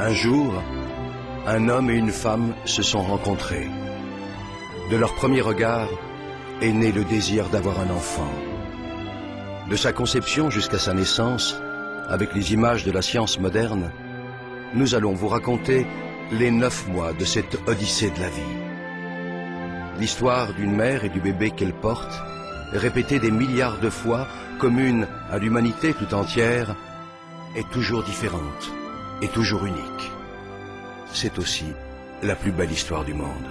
Un jour, un homme et une femme se sont rencontrés. De leur premier regard est né le désir d'avoir un enfant. De sa conception jusqu'à sa naissance, avec les images de la science moderne, nous allons vous raconter les 9 mois de cette odyssée de la vie. L'histoire d'une mère et du bébé qu'elle porte, répétée des milliards de fois, commune à l'humanité tout entière, est toujours différente et toujours unique. C'est aussi la plus belle histoire du monde.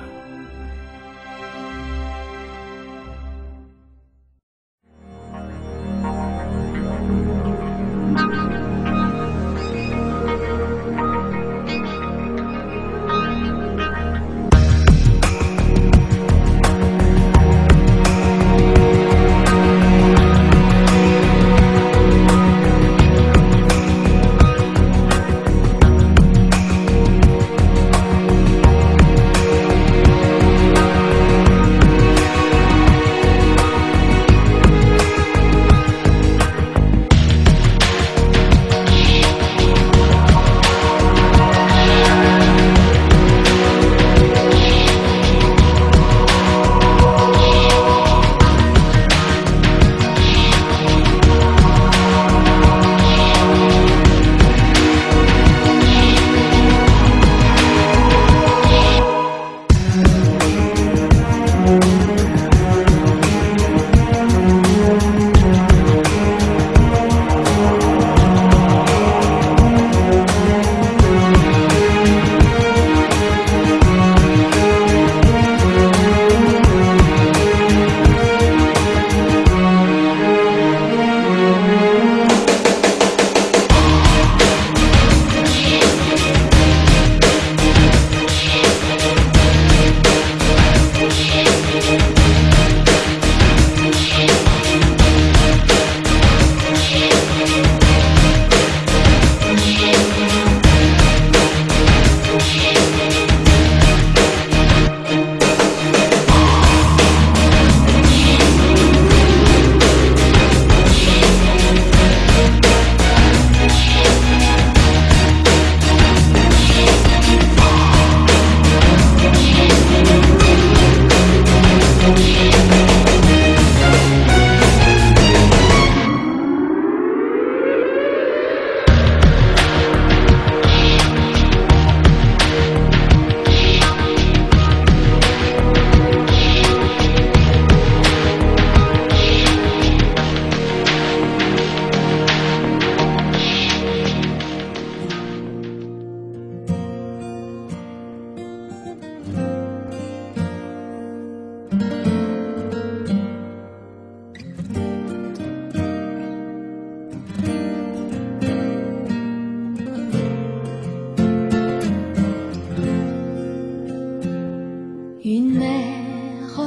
Une mère,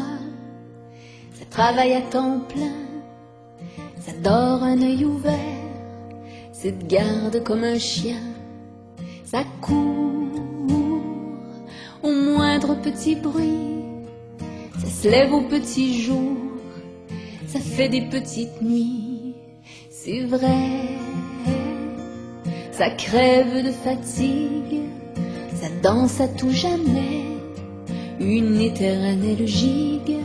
ça travaille à temps plein, ça dort un œil ouvert, ça te garde comme un chien, ça court au moindre petit bruit, ça se lève au petit jour, ça fait des petites nuits, c'est vrai, ça crève de fatigue, ça danse à tout jamais. Une éternelle gigue,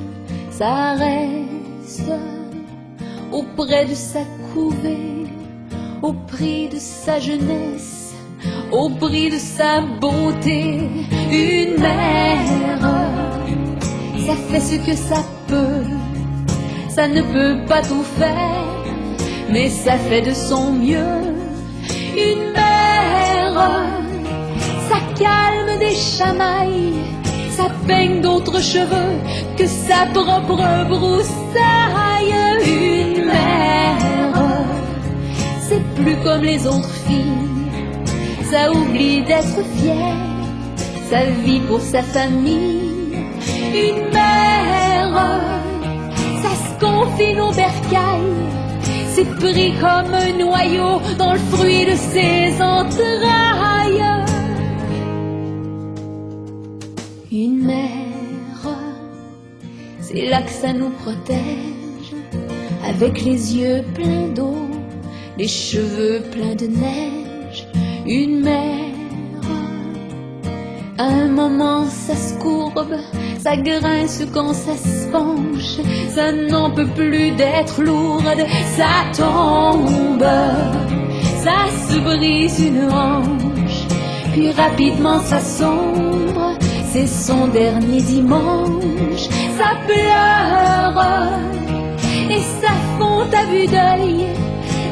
ça reste auprès de sa couvée, au prix de sa jeunesse, au prix de sa beauté. Une mère, ça fait ce que ça peut, ça ne peut pas tout faire, mais ça fait de son mieux. Une mère, ça calme des chamailles, ça peigne d'autres cheveux que sa propre broussaille. Une mère, c'est plus comme les autres filles, ça oublie d'être fière, ça vit pour sa famille. Une mère, ça se confine au bercail, c'est pris comme un noyau dans le fruit de ses entrailles. Une mère, c'est là que ça nous protège, avec les yeux pleins d'eau, les cheveux pleins de neige. Une mère, À un moment ça se courbe, ça grince quand ça se penche, ça n'en peut plus d'être lourde, ça tombe, ça se brise une hanche, puis rapidement ça sombre, c'est son dernier dimanche, ça pleure et ça fond à vue d'œil,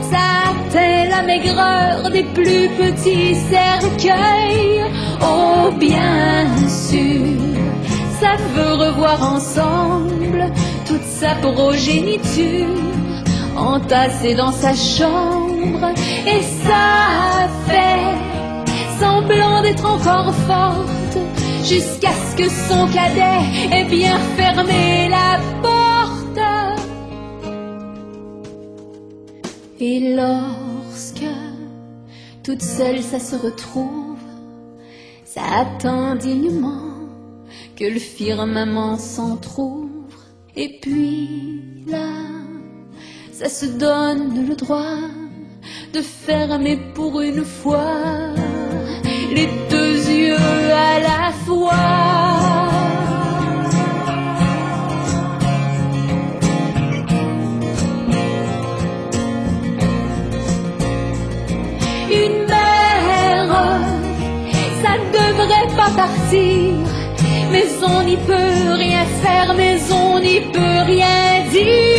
ça atteint la maigreur des plus petits cercueils. Oh bien sûr, ça veut revoir ensemble toute sa progéniture entassée dans sa chambre, et ça fait semblant d'être encore forte jusqu'à ce que son cadet ait bien fermé la porte. Et lorsque toute seule ça se retrouve, ça attend dignement que le firmament s'entr'ouvre, et puis là ça se donne le droit de fermer pour une fois les deux yeux à la fois. Une mère, ça devrait pas partir, mais on n'y peut rien faire, mais on n'y peut rien dire.